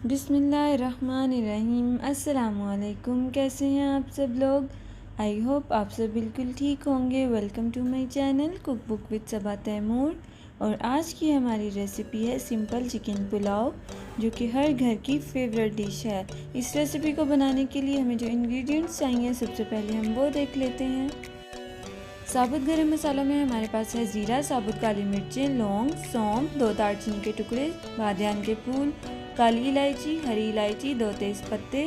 बिस्मिल्लाहिर्रहमानिर्रहीम। अस्सलामुअलैकुम। कैसे हैं आप सब लोग? आई होप आप सब बिल्कुल ठीक होंगे। Welcome to my channel cook book with Saba Taimur. और आज की हमारी रेसिपी है सिंपल चिकन पुलाव, जो कि हर घर की फेवरेट डिश है। इस रेसिपी को बनाने के लिए हमें जो इंग्रेडिएंट्स चाहिए, सबसे पहले हम वो देख लेते हैं। साबुत गरम मसालों में हमारे पास है ज़ीरा, साबुत काली मिर्चें, लौंग, सौंफ, 2 दालचीनी के टुकड़े, बादियान के फूल, काली इलायची, हरी इलायची, 2 तेज़ पत्ते,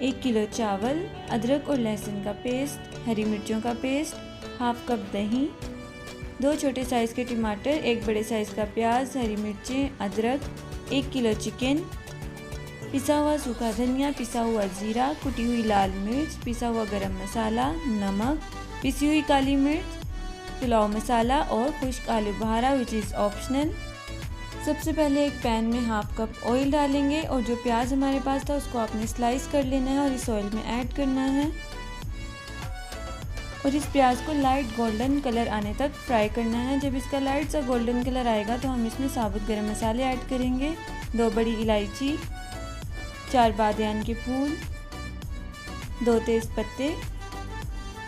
1 किलो चावल, अदरक और लहसुन का पेस्ट, हरी मिर्चों का पेस्ट, हाफ कप दही, 2 छोटे साइज़ के टमाटर, 1 बड़े साइज़ का प्याज, हरी मिर्चें, अदरक, 1 किलो चिकन, पिसा हुआ सूखा धनिया, पिसा हुआ ज़ीरा, कुटी हुई लाल मिर्च, पिसा हुआ गरम मसाला, नमक, पिसी हुई काली मिर्च, पुलाव मसाला और खुश्क आलू बहारा विच इज़ ऑप्शनल। सबसे पहले एक पैन में हाफ कप ऑयल डालेंगे और जो प्याज हमारे पास था उसको आपने स्लाइस कर लेना है और इस ऑयल में ऐड करना है और इस प्याज को लाइट गोल्डन कलर आने तक फ्राई करना है। जब इसका लाइट सा गोल्डन कलर आएगा तो हम इसमें साबुत गरम मसाले ऐड करेंगे, 2 बड़ी इलायची, 4 बादियान के फूल, 2 तेज़ पत्ते,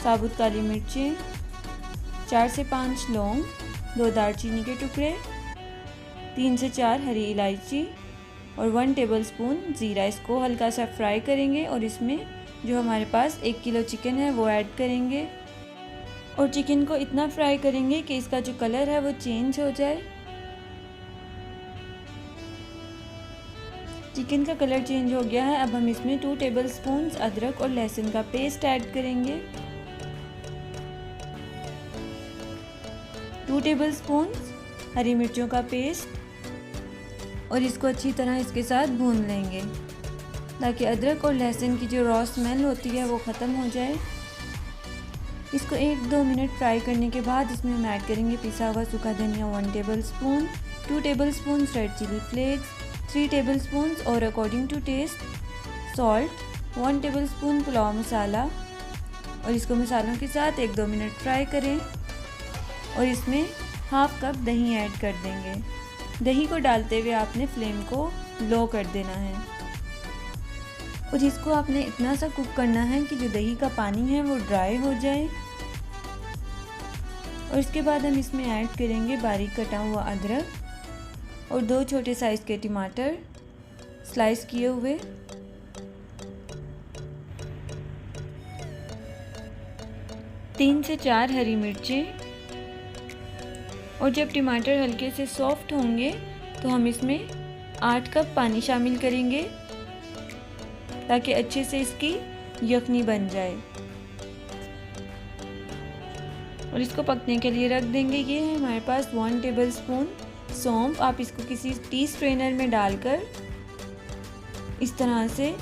साबुत काली मिर्चें, 4 से 5 लौंग, 2 दालचीनी के टुकड़े, 3 से 4 हरी इलायची और 1 टेबलस्पून ज़ीरा। इसको हल्का सा फ्राई करेंगे और इसमें जो हमारे पास 1 किलो चिकन है वो ऐड करेंगे और चिकन को इतना फ्राई करेंगे कि इसका जो कलर है वो चेंज हो जाए। चिकन का कलर चेंज हो गया है। अब हम इसमें 2 टेबलस्पून अदरक और लहसुन का पेस्ट ऐड करेंगे, 2 टेबलस्पून हरी मिर्चों का पेस्ट और इसको अच्छी तरह इसके साथ भून लेंगे ताकि अदरक और लहसुन की जो रॉ स्मेल होती है वो ख़त्म हो जाए। इसको 1-2 मिनट फ्राई करने के बाद इसमें हम ऐड करेंगे पिसा हुआ सूखा धनिया 1 tablespoon, 2 tablespoon red chili flakes, 3 tablespoon और according to taste salt, 1 tablespoon pulao masala और इसको मसालों के साथ 1-2 मिनट फ्राई करें और इसमें हाफ कप दही ऐड कर देंगे। दही को डालते हुए आपने फ्लेम को लो कर देना है और इसको आपने इतना सा कुक करना है कि जो दही का पानी है वो ड्राई हो जाए। और इसके बाद हम इसमें ऐड करेंगे बारीक कटा हुआ अदरक और 2 छोटे साइज़ के टमाटर स्लाइस किए हुए, तीन से 4 हरी मिर्चें और जब टमाटर हल्के से सॉफ्ट होंगे तो हम इसमें 8 कप पानी शामिल करेंगे ताकि अच्छे से इसकी यखनी बन जाए और इसको पकने के लिए रख देंगे। ये है हमारे पास 1 टेबलस्पून सौंफ। आप इसको किसी टी स्ट्रेनर में डालकर इस तरह से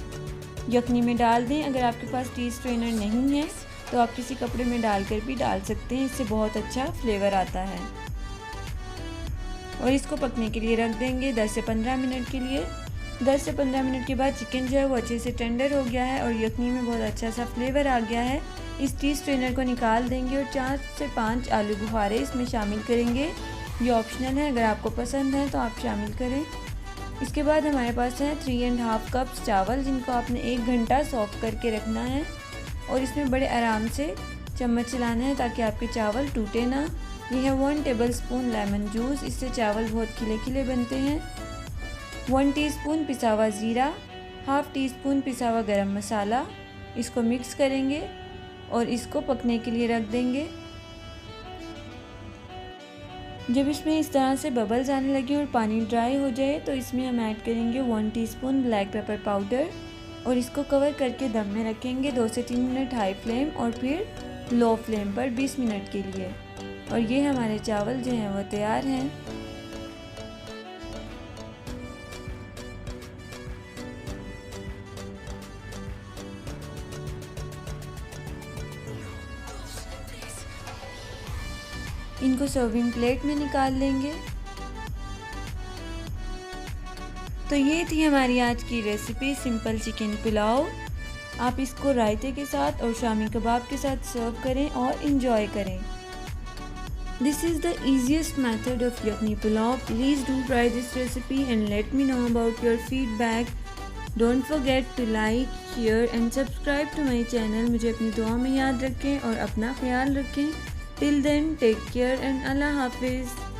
यखनी में डाल दें। अगर आपके पास टी स्ट्रेनर नहीं है तो आप किसी कपड़े में डालकर भी डाल सकते हैं, इससे बहुत अच्छा फ्लेवर आता है। और इसको पकने के लिए रख देंगे 10 से 15 मिनट के लिए। 10 से 15 मिनट के बाद चिकन जो है वो अच्छे से टेंडर हो गया है और यखनी में बहुत अच्छा सा फ्लेवर आ गया है। इस टी स्ट्रेनर को निकाल देंगे और 4 से 5 आलू बुखारे इसमें शामिल करेंगे। ये ऑप्शनल है, अगर आपको पसंद है तो आप शामिल करें। इसके बाद हमारे पास है 3.5 कप चावल, जिनको आपने 1 घंटा सॉक करके रखना है और इसमें बड़े आराम से चम्मच चलाना है ताकि आपके चावल टूटे ना। ये है 1 टेबलस्पून लेमन जूस, इससे चावल बहुत खिले खिले बनते हैं। 1 टीस्पून पिसा हुआ ज़ीरा, हाफ टी स्पून पिसा हुआ गरम मसाला। इसको मिक्स करेंगे और इसको पकने के लिए रख देंगे। जब इसमें इस तरह से बबल्स आने लगे और पानी ड्राई हो जाए तो इसमें हम ऐड करेंगे 1 टीस्पून ब्लैक पेपर पाउडर और इसको कवर करके दम में रखेंगे 2 से 3 मिनट हाई फ्लेम और फिर लो फ्लेम पर 20 मिनट के लिए। और ये हमारे चावल जो हैं वो तैयार हैं। इनको सर्विंग प्लेट में निकाल लेंगे। तो ये थी हमारी आज की रेसिपी सिंपल चिकन पुलाव। आप इसको रायते के साथ और शामी कबाब के साथ सर्व करें और इन्जॉय करें। This is the easiest method of yakni pulao. Please do try this recipe and let me know about your feedback. Don't forget to like, share and subscribe to my channel. मुझे अपनी दुआ में याद रखें और अपना ख्याल रखें. Till then, take care and Allah Hafiz.